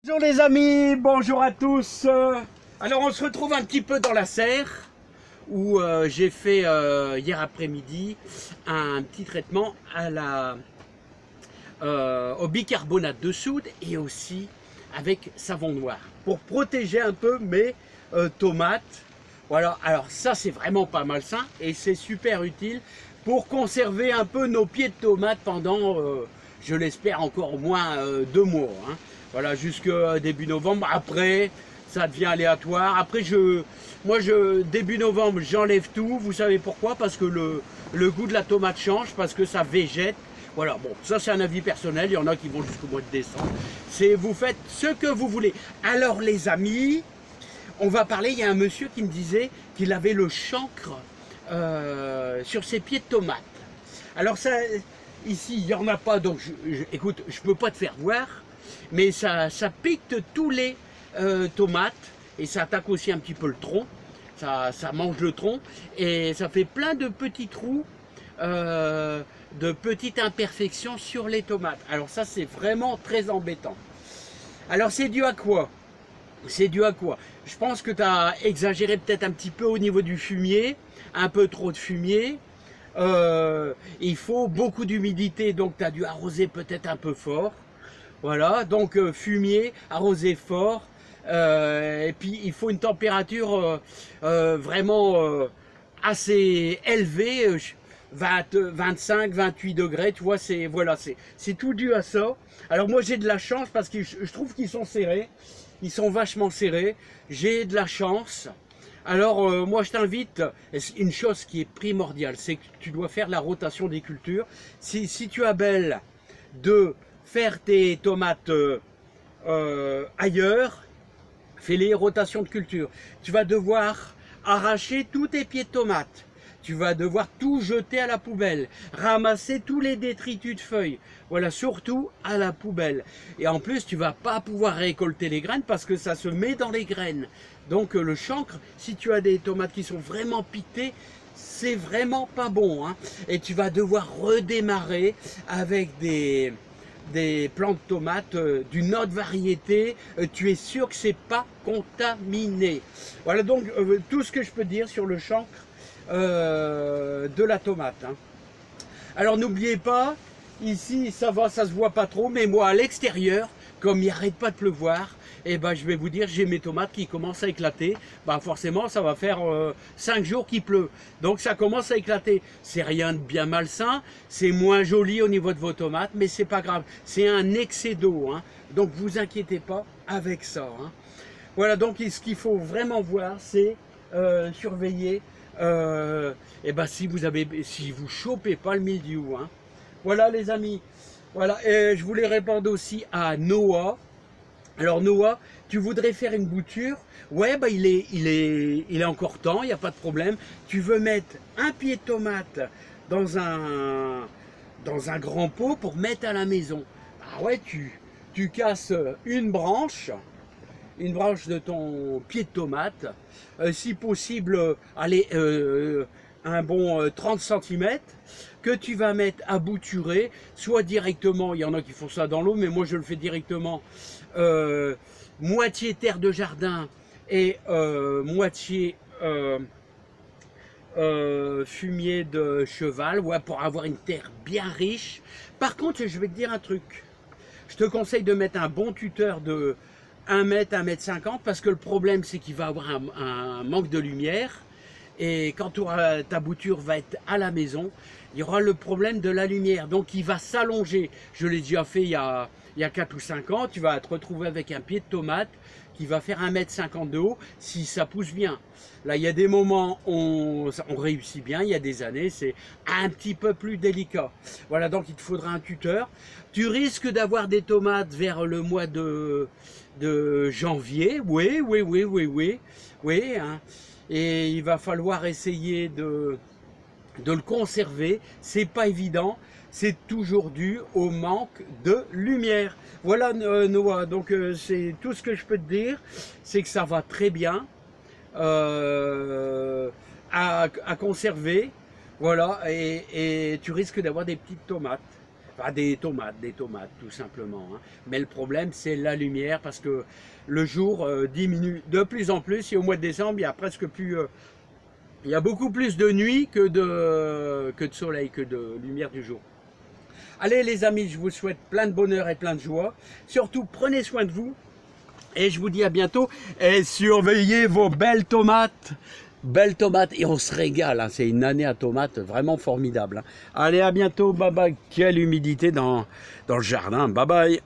Bonjour les amis, bonjour à tous. Alors on se retrouve un petit peu dans la serre où j'ai fait hier après-midi un petit traitement au bicarbonate de soude et aussi avec savon noir pour protéger un peu mes tomates. Voilà, alors ça c'est vraiment pas malsain et c'est super utile pour conserver un peu nos pieds de tomates pendant, je l'espère, encore au moins 2 mois. Hein. Voilà, jusqu'à début novembre. Après, ça devient aléatoire. Après, début novembre, j'enlève tout. Vous savez pourquoi? Parce que le goût de la tomate change, parce que ça végète. Voilà, bon, ça c'est un avis personnel. Il y en a qui vont jusqu'au mois de décembre. Vous faites ce que vous voulez. Alors les amis, on va parler. Il y a un monsieur qui me disait qu'il avait le chancre sur ses pieds de tomates. Alors ça, ici, il n'y en a pas. Donc, écoute, je ne peux pas te faire voir. Mais ça pique tous les tomates et ça attaque aussi un petit peu le tronc, ça mange le tronc et ça fait plein de petits trous, de petites imperfections sur les tomates. Alors ça c'est vraiment très embêtant. Alors c'est dû à quoi? C'est dû à quoi? Je pense que tu as exagéré peut-être un petit peu au niveau du fumier, un peu trop de fumier. Il faut beaucoup d'humidité, donc tu as dû arroser peut-être un peu fort. Voilà, donc fumier, arrosé fort, et puis il faut une température vraiment assez élevée, 25, 28 degrés, tu vois, c'est tout dû à ça. Alors moi j'ai de la chance parce que je trouve qu'ils sont serrés, ils sont vachement serrés, j'ai de la chance. Alors moi je t'invite, une chose qui est primordiale, c'est que tu dois faire la rotation des cultures. Si tu as belle de faire tes tomates ailleurs, fais les rotations de culture. Tu vas devoir arracher tous tes pieds de tomates. Tu vas devoir tout jeter à la poubelle, ramasser tous les détritus de feuilles. Voilà, surtout à la poubelle. Et en plus, tu vas pas pouvoir récolter les graines parce que ça se met dans les graines. Donc le chancre, si tu as des tomates qui sont vraiment piquées, c'est vraiment pas bon. Hein. Et tu vas devoir redémarrer avec des plants de tomates d'une autre variété, tu es sûr que c'est pas contaminé. Voilà donc tout ce que je peux dire sur le chancre de la tomate. Hein. Alors n'oubliez pas, ici ça va, ça se voit pas trop, mais moi à l'extérieur, comme il n'arrête pas de pleuvoir, et ben, je vais vous dire, j'ai mes tomates qui commencent à éclater. Ben, forcément, ça va faire 5 jours qu'il pleut. Donc ça commence à éclater. C'est rien de bien malsain, c'est moins joli au niveau de vos tomates, mais c'est pas grave. C'est un excès d'eau. Hein. Donc vous inquiétez pas avec ça. Hein. Voilà, donc ce qu'il faut vraiment voir, c'est surveiller et ben, si vous chopez pas le mildiou. Hein. Voilà les amis. Voilà, et je voulais répondre aussi à Noah. Alors Noah, tu voudrais faire une bouture? Ouais, bah il est encore temps, il n'y a pas de problème. Tu veux mettre un pied de tomate dans un grand pot pour mettre à la maison. Ah ouais, tu casses une branche de ton pied de tomate. Si possible, allez, un bon 30 cm que tu vas mettre à bouturer, soit directement, il y en a qui font ça dans l'eau, mais moi je le fais directement, moitié terre de jardin et moitié fumier de cheval, ouais, pour avoir une terre bien riche. Par contre, je vais te dire un truc, je te conseille de mettre un bon tuteur de 1 mètre, 1 mètre 50, parce que le problème c'est qu'il va avoir un manque de lumière. Et quand ta bouture va être à la maison, il y aura le problème de la lumière. Donc il va s'allonger. Je l'ai déjà fait il y a 4 ou 5 ans. Tu vas te retrouver avec un pied de tomate qui va faire 1,50 m de haut si ça pousse bien. Là, il y a des moments où on réussit bien. Il y a des années, c'est un petit peu plus délicat. Voilà, donc il te faudra un tuteur. Tu risques d'avoir des tomates vers le mois de janvier. Oui, oui, oui, oui, oui. Oui, hein. Et il va falloir essayer de le conserver. C'est pas évident, c'est toujours dû au manque de lumière. Voilà Noah, donc c'est tout ce que je peux te dire, c'est que ça va très bien à conserver, voilà, et tu risques d'avoir des petites tomates. Enfin, des tomates tout simplement. Hein. Mais le problème, c'est la lumière parce que le jour diminue de plus en plus. Et au mois de décembre, il y a presque plus, il y a beaucoup plus de nuit que de soleil, que de lumière du jour. Allez les amis, je vous souhaite plein de bonheur et plein de joie. Surtout, prenez soin de vous. Et je vous dis à bientôt. Et surveillez vos belles tomates. Belles tomates. Et on se régale. Hein. C'est une année à tomates vraiment formidable. Hein. Allez, à bientôt. Bye bye. Quelle humidité dans le jardin. Bye bye.